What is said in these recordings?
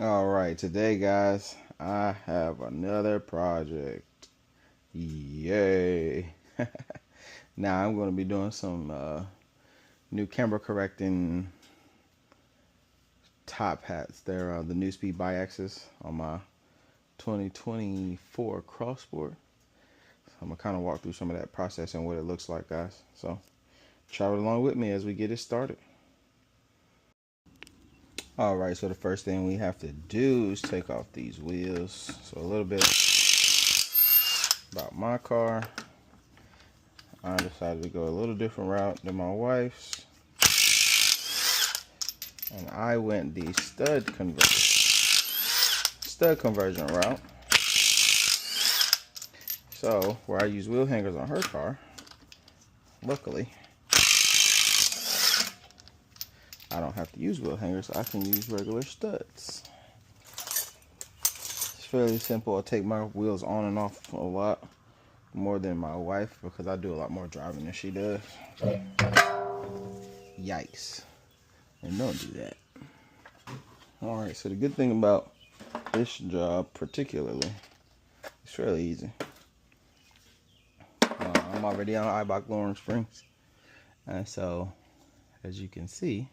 All right, today, guys, I have another project. Yay! Now I'm going to be doing some new camber correcting top hats. They're the Nuespeed biAXIS on my 2024 Crossboard. So I'm gonna kind of walk through some of that process and what it looks like, guys. So travel along with me as we get it started. All right, so the first thing we have to do is take off these wheels. So a little bit about my car. I decided to go a little different route than my wife's, and I went the stud conversion route. So where I use wheel hangers on her car, luckily I don't have to use wheel hangers. I can use regular studs. It's fairly simple. I take my wheels on and off a lot more than my wife because I do a lot more driving than she does. Yikes. And don't do that. Alright, so the good thing about this job particularly, it's fairly easy. I'm already on Eibach lowering springs. And so, as you can see,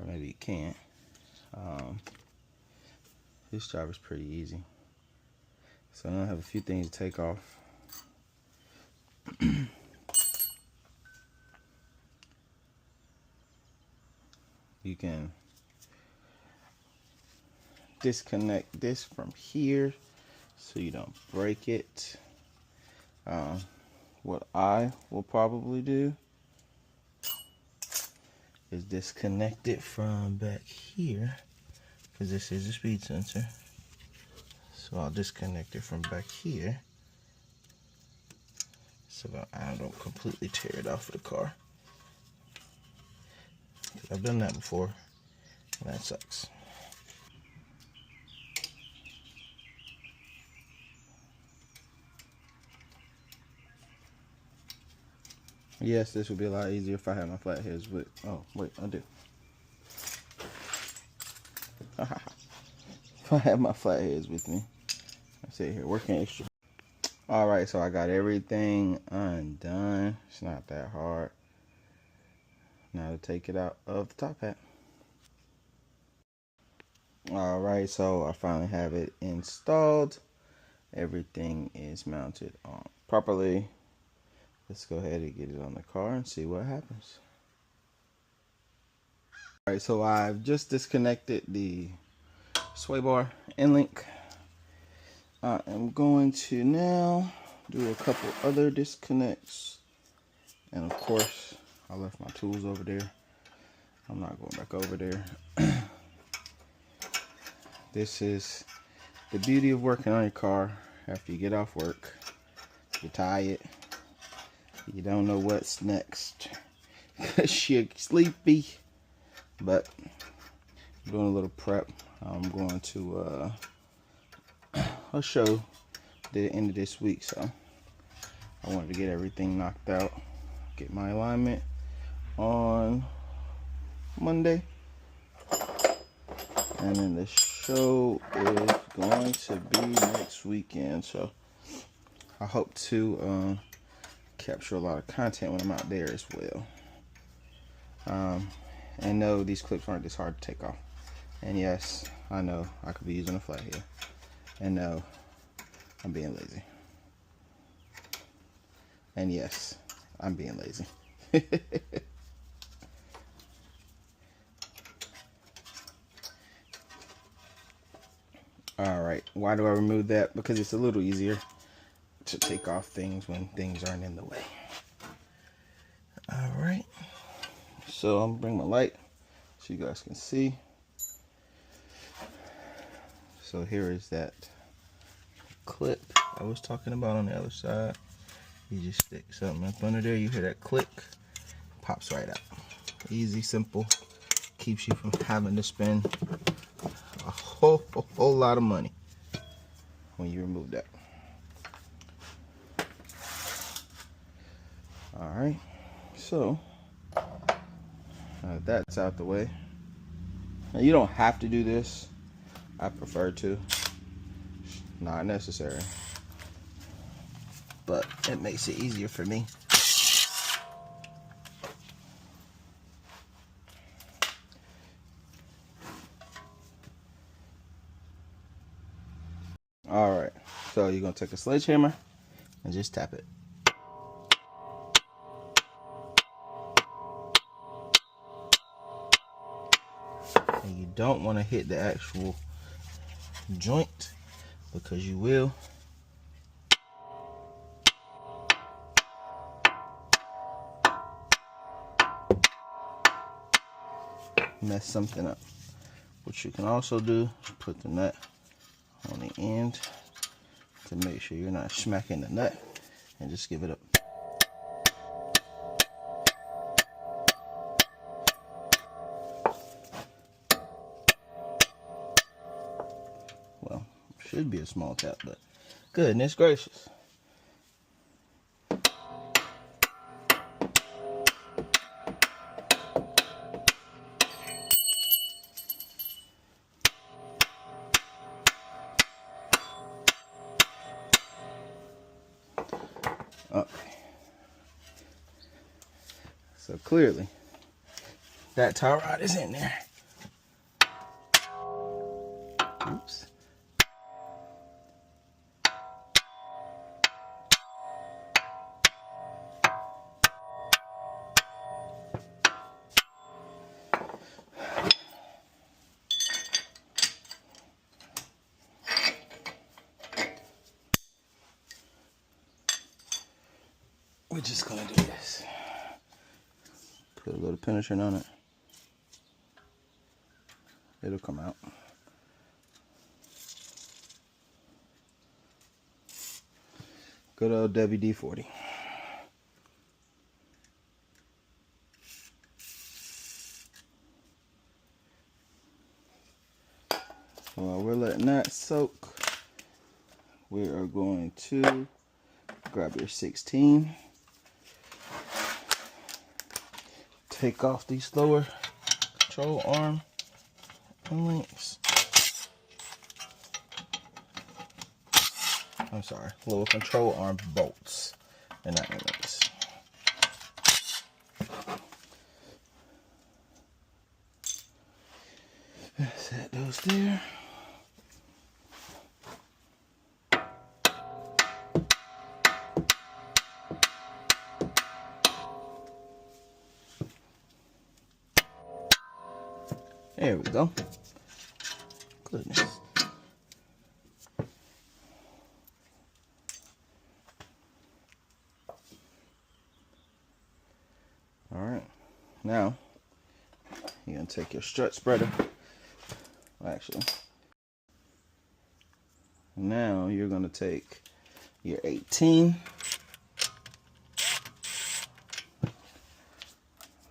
or maybe you can't, this job is pretty easy. So I have a few things to take off. You can disconnect this from here so you don't break it. What I will probably do is disconnect it from back here, because this is a speed sensor. So I'll disconnect it from back here so that I don't completely tear it off of the car. I've done that before, and that sucks. Yes, this would be a lot easier if I had my flatheads with. Oh, wait, I do. If I had my flatheads with me. I sit here working extra. Alright, so I got everything undone. It's not that hard. Now to take it out of the top hat. Alright, so I finally have it installed. Everything is mounted on properly. Let's go ahead and get it on the car and see what happens. Alright, so I've just disconnected the sway bar end link. I am going to now do a couple other disconnects. And of course, I left my tools over there. I'm not going back over there. This is the beauty of working on your car. After you get off work, you're tired. You don't know what's next because you're sleepy. But I'm doing a little prep. I'm going to a show at the end of this week, so I wanted to get everything knocked out, get my alignment on Monday, and then the show is going to be next weekend, so I hope to capture a lot of content when I'm out there as well. And no, these clips aren't this hard to take off. And yes, I know I could be using a flathead. And no, I'm being lazy. And yes, I'm being lazy. Alright, why do I remove that? Because it's a little easier to take off things when things aren't in the way. Alright, so I'm gonna bring my light so you guys can see. So here is that clip I was talking about on the other side. You just stick something up under there, you hear that click, pops right out. Easy, simple, keeps you from having to spend a whole lot of money when you remove that. Alright, so that's out the way. Now you don't have to do this. I prefer to. Not necessary, but it makes it easier for me. All right, so you're gonna take a sledgehammer and just tap it. And you don't want to hit the actual joint because you will. Mess something up. What you can also do is put the nut on the end to make sure you're not smacking the nut, and just give it up. Well, should be a small tap, but goodness gracious. Okay. So clearly, that tie rod is in there. Oops. We're just gonna do this. Put a little penetrant on it. It'll come out. Good old WD-40. While we're letting that soak, we are going to grab your 16. Take off these lower control arm and links. I'm sorry, lower control arm bolts and not links. Set those there. There we go. Goodness. All right. Now, you're going to take your strut spreader. Actually, now you're going to take your 18.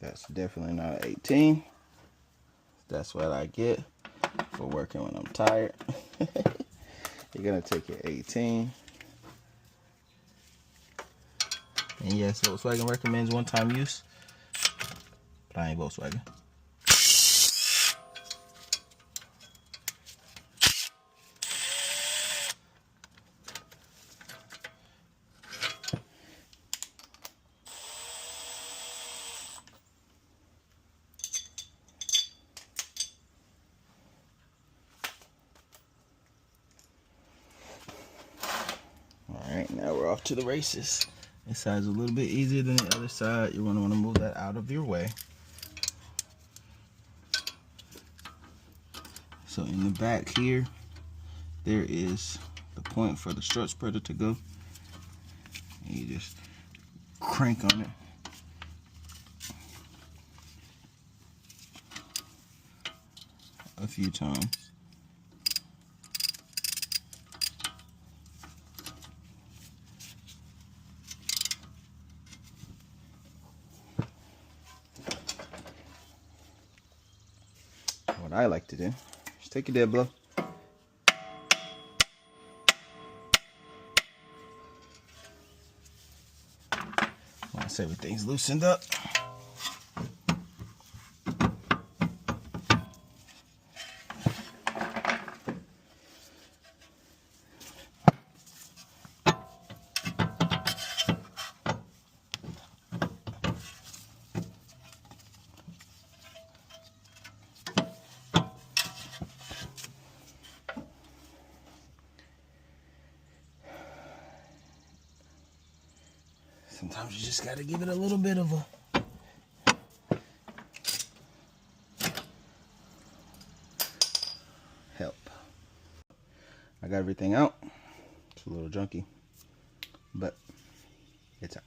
That's definitely not 18. That's what I get for working when I'm tired. You're gonna take your 18. And yes, Volkswagen recommends one-time use, but I ain't Volkswagen. Alright, now we're off to the races. This side's a little bit easier than the other side. You're going to want to move that out of your way. So in the back here, there is the point for the strut spreader to go. And you just crank on it. A few times. What I like to do is take a dead blow. Once everything's loosened up, Sometimes you just gotta give it a little bit of a help. I got everything out. It's a little junky, but it's out.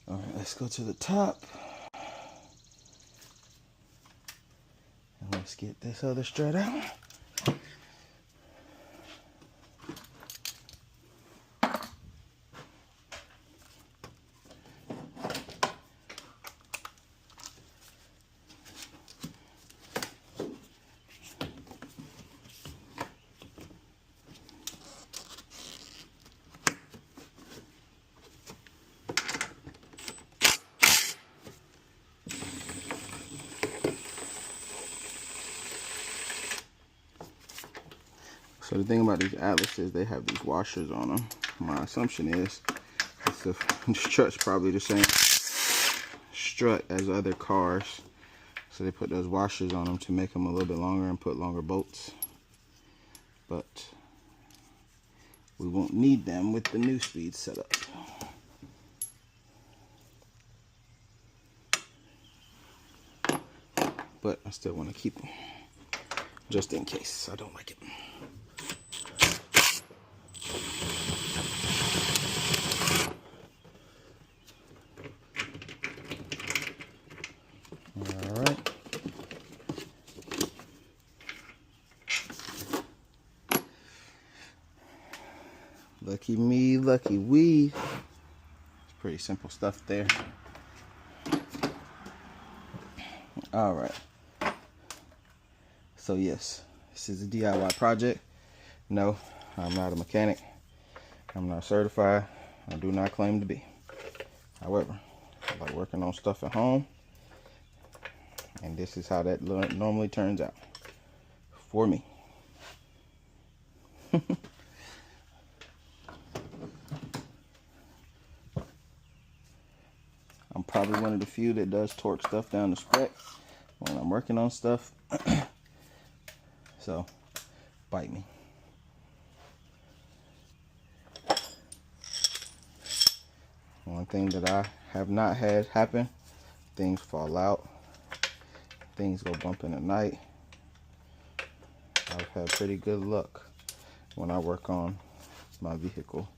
All right, let's go to the top. And let's get this other strut out. So the thing about these Atlases, they have these washers on them. My assumption is the strut's probably the same strut as other cars. So they put those washers on them to make them a little bit longer and put longer bolts. But we won't need them with the Nuespeed setup. But I still want to keep them just in case I don't like it. Alright. Lucky me, lucky we. It's pretty simple stuff there. Alright. So yes, this is a DIY project. No, I'm not a mechanic. I'm not certified. I do not claim to be. However, I like working on stuff at home. And this is how that normally turns out for me. I'm probably one of the few that does torque stuff down to spec when I'm working on stuff. So, bite me. One thing that I have not had happen, things fall out, things go bump in the night. I've had pretty good luck when I work on my vehicle.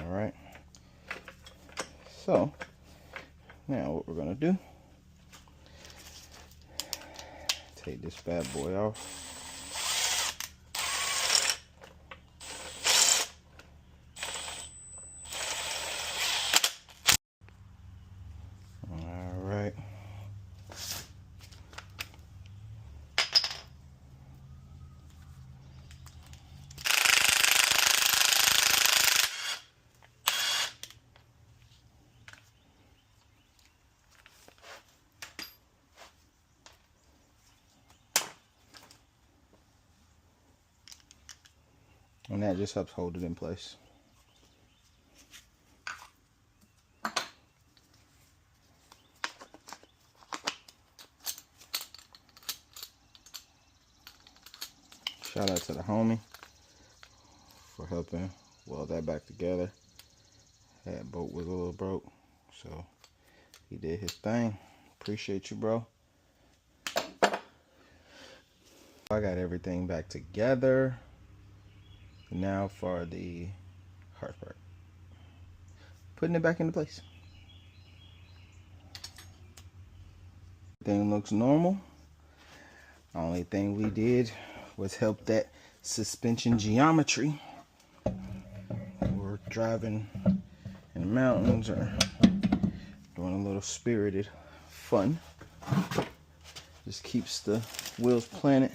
Alright, so now what we're gonna do, take this bad boy off. Alright. And that just helps hold it in place. Shout out to the homie for helping weld that back together. That bolt was a little broke, so he did his thing. Appreciate you, bro. I got everything back together. Now for the hard part. Putting it back into place. Everything looks normal. The only thing we did was help that suspension geometry. We're driving in the mountains or doing a little spirited fun. Just keeps the wheels planted.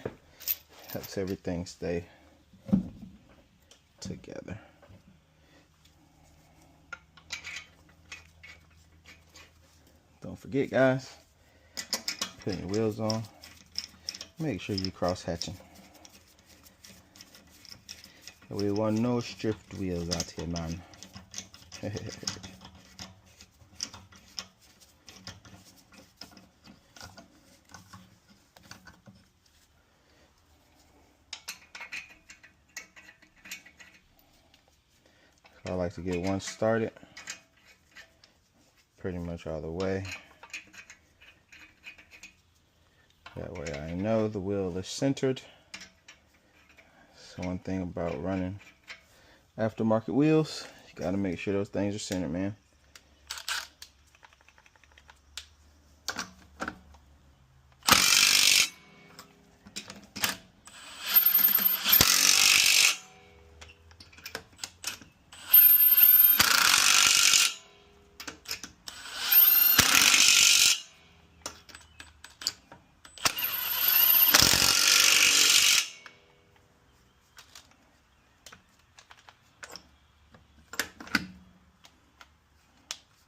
Helps everything stay together. Don't forget, guys, putting your wheels on, make sure you cross hatching. We want no stripped wheels out here, man. I like to get one started, pretty much all the way. That way I know the wheel is centered. So one thing about running aftermarket wheels, you gotta make sure those things are centered, man.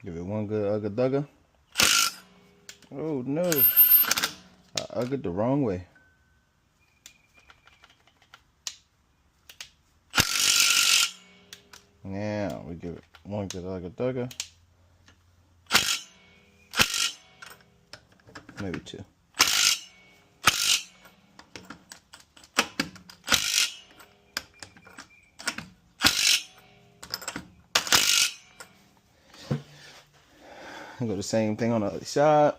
Give it one good ugga-dugga. Oh no, I uggered the wrong way. Now we give it one good ugga-dugga. Maybe two. Go the same thing on the other side.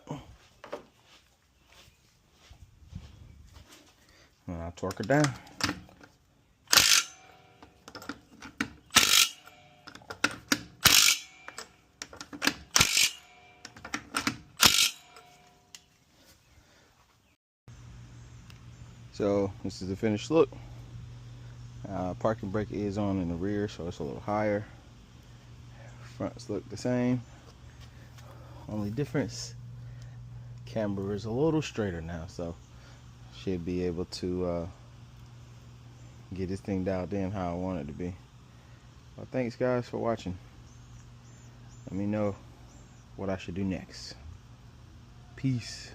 And I'll torque her down. So this is the finished look. Parking brake is on in the rear, so it's a little higher. Fronts look the same. Only difference, camber is a little straighter now, so should be able to get this thing dialed in how I want it to be. Well, thanks guys for watching. Let me know what I should do next. Peace.